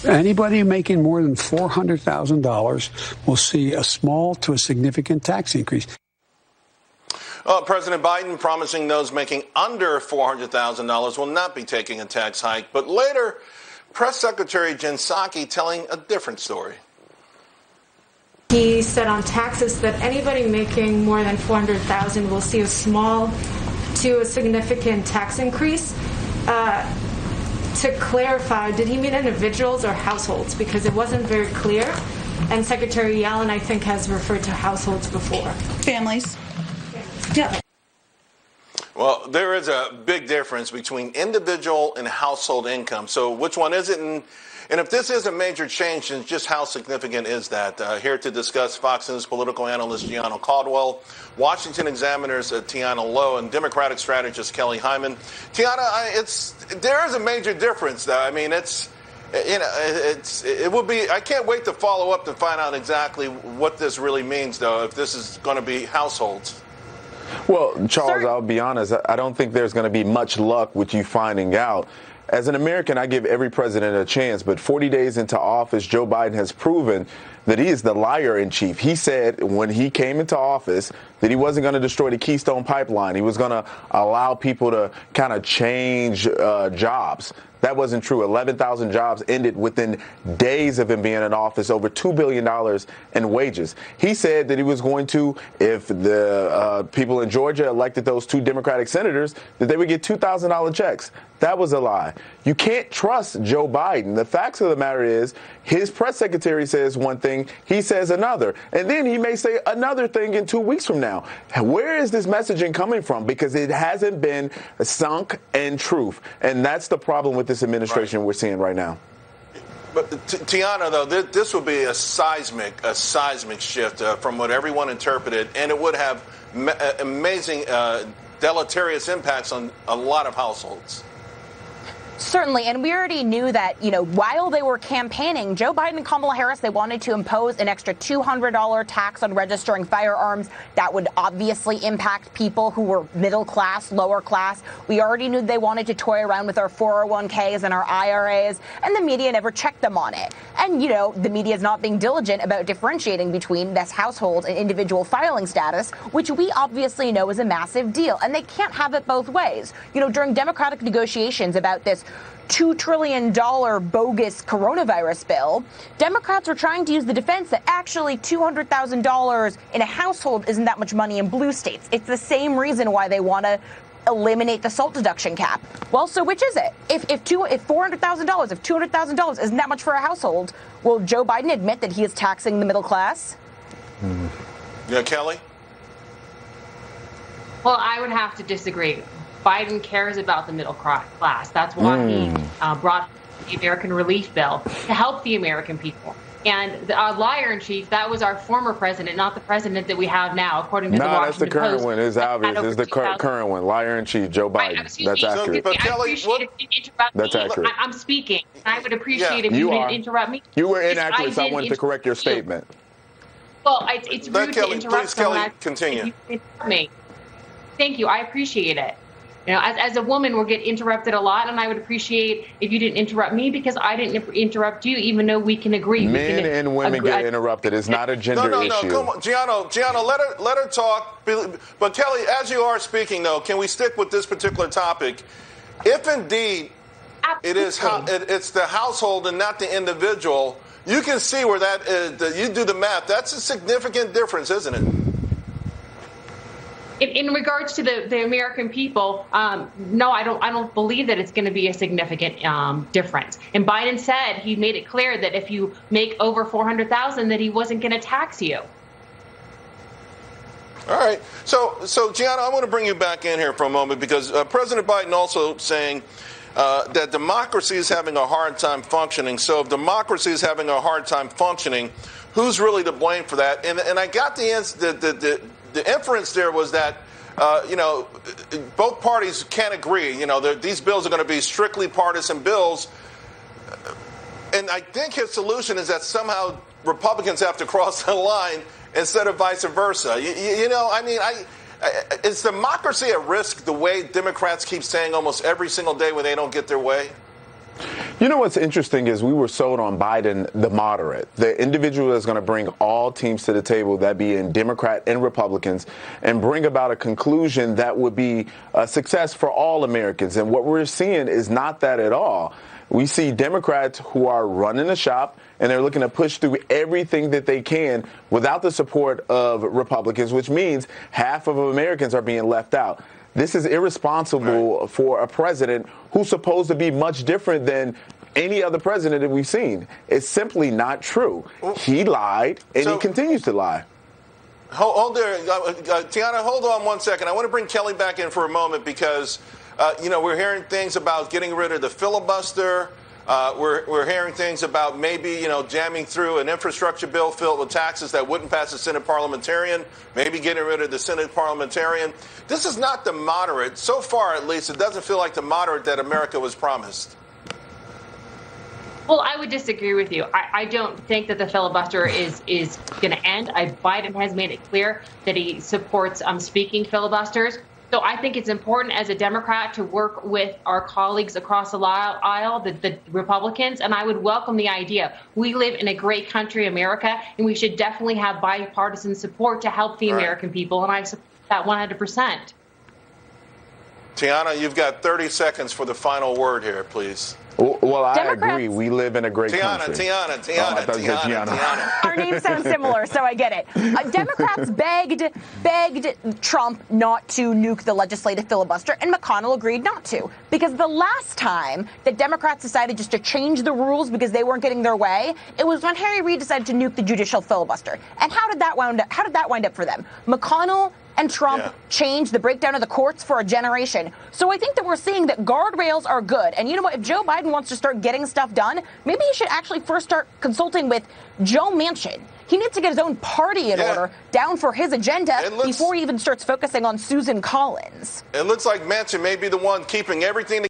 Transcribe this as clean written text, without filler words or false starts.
Anybody making more than $400,000 will see a small to a significant tax increase. President Biden promising those making under $400,000 will not be taking a tax hike. But later, Press Secretary Jen Psaki telling a different story. He said on taxes that anybody making more than $400,000 will see a small to a significant tax increase. To clarify, did he mean individuals or households? Because it wasn't very clear. And Secretary Yellen, I think, has referred to households before. Families. Yeah. Well, there is a big difference between individual and household income. So which one is it? And if this is a major change, then just how significant is that? Here to discuss, Fox News political analyst Gianna Caldwell, Washington Examiner's Tiana Lowe, and Democratic strategist Kelly Hyman. Tiana, there is a major difference, though. I mean, it will be. I can't wait to follow up to find out exactly what this really means, though, if this is going to be households. Well, Charles, I'll be honest. I don't think there's going to be much luck with you finding out. As an American, I give every president a chance, but 40 days into office, Joe Biden has proven that he is the liar in chief. He said when he came into office that he wasn't going to destroy the Keystone Pipeline. He was going to allow people to kind of change jobs. That wasn't true. 11,000 jobs ended within days of him being in office, over $2 billion in wages. He said that he was going to, if the people in Georgia elected those 2 Democratic senators, that they would get $2,000 checks. That was a lie. You can't trust Joe Biden. The facts of the matter is his press secretary says one thing, he says another, and then he may say another thing in 2 weeks from now. Where is this messaging coming from? Because it hasn't been sunk in truth, and that's the problem with this administration we're seeing right now. But Tiana, though, this would be a seismic shift from what everyone interpreted, and it would have amazing deleterious impacts on a lot of households. Certainly, and we already knew that, while they were campaigning, Joe Biden and Kamala Harris, they wanted to impose an extra $200 tax on registering firearms. That would obviously impact people who were middle class, lower class. We already knew they wanted to toy around with our 401ks and our IRAs, and the media never checked them on it. And, the media is not being diligent about differentiating between this household and individual filing status, which we obviously know is a massive deal. And they can't have it both ways. During Democratic negotiations about this $2 trillion bogus coronavirus bill, Democrats were trying to use the defense that actually $200,000 in a household isn't that much money in blue states. It's the same reason why they want to eliminate the SALT deduction cap. Well, so which is it? If $400,000, if $200,000 isn't that much for a household, will Joe Biden admit that he is taxing the middle class? Yeah, Kelly? Well, I would have to disagree. Biden cares about the middle class. That's why he brought the American Relief Bill to help the American people. And our liar in chief, that was our former president, not the president that we have now, according to the Washington Post. No, that's the current one. It's obvious. It's the current one. Liar in chief, Joe Biden. That's accurate. But Kelly, that's accurate. I'm speaking. I would appreciate if you didn't interrupt me. You were inaccurate, so I wanted to correct your statement. Well, it's rude to interrupt someone. Kelly, continue. Me. Thank you. I appreciate it. As a woman, we'll get interrupted a lot, and I would appreciate if you didn't interrupt me because I didn't interrupt you, even though we can agree. Men and women get interrupted. It's not a gender issue. No, come on. Gianna, let her talk. But Kelly, as you are speaking, though, can we stick with this particular topic? If indeed it's the household and not the individual, you can see where that is. You do the math. That's a significant difference, isn't it? In regards to the American people, no, I don't believe that it's going to be a significant difference. And Biden said, he made it clear that if you make over $400,000, that he wasn't going to tax you. All right. So Gianna, I want to bring you back in here for a moment because President Biden also saying that democracy is having a hard time functioning. So if democracy is having a hard time functioning, who's really to blame for that? And I got the inference there was that, both parties can't agree. These bills are going to be strictly partisan bills. And I think his solution is that somehow Republicans have to cross the line instead of vice versa. Is democracy at risk the way Democrats keep saying almost every single day when they don't get their way? You know what's interesting is we were sold on Biden, the moderate, the individual that's going to bring all teams to the table, that being Democrat and Republicans, and bring about a conclusion that would be a success for all Americans. And what we're seeing is not that at all. We see Democrats who are running the shop, and they're looking to push through everything that they can without the support of Republicans, which means half of Americans are being left out. This is irresponsible for a president who's supposed to be much different than any other president that we've seen. It's simply not true. He lied, and he continues to lie. Hold there. Tiana, hold on one second. I want to bring Kelly back in for a moment because, we're hearing things about getting rid of the filibuster. We're hearing things about maybe, jamming through an infrastructure bill filled with taxes that wouldn't pass the Senate parliamentarian, maybe getting rid of the Senate parliamentarian. This is not the moderate. So far, at least, it doesn't feel like the moderate that America was promised. Well, I would disagree with you. I don't think that the filibuster is going to end. Biden has made it clear that he supports speaking filibusters. So I think it's important as a Democrat to work with our colleagues across the aisle, the Republicans, and I would welcome the idea. We live in a great country, America, and we should definitely have bipartisan support to help the American people, and I support that 100%. Tiana, you've got 30 seconds for the final word here, please. Well, I agree. We live in a great country. Tiana. Our names sound similar, so I get it. Democrats begged Trump not to nuke the legislative filibuster, and McConnell agreed not to. Because the last time that Democrats decided just to change the rules because they weren't getting their way, it was when Harry Reid decided to nuke the judicial filibuster. And how did that wind up for them? McConnell and Trump changed the breakdown of the courts for a generation. So I think that we're seeing that guardrails are good. And you know what? If Joe Biden wants to start getting stuff done, maybe he should actually first start consulting with Joe Manchin. He needs to get his own party in order down for his agenda before he even starts focusing on Susan Collins. It looks like Manchin may be the one keeping everything together.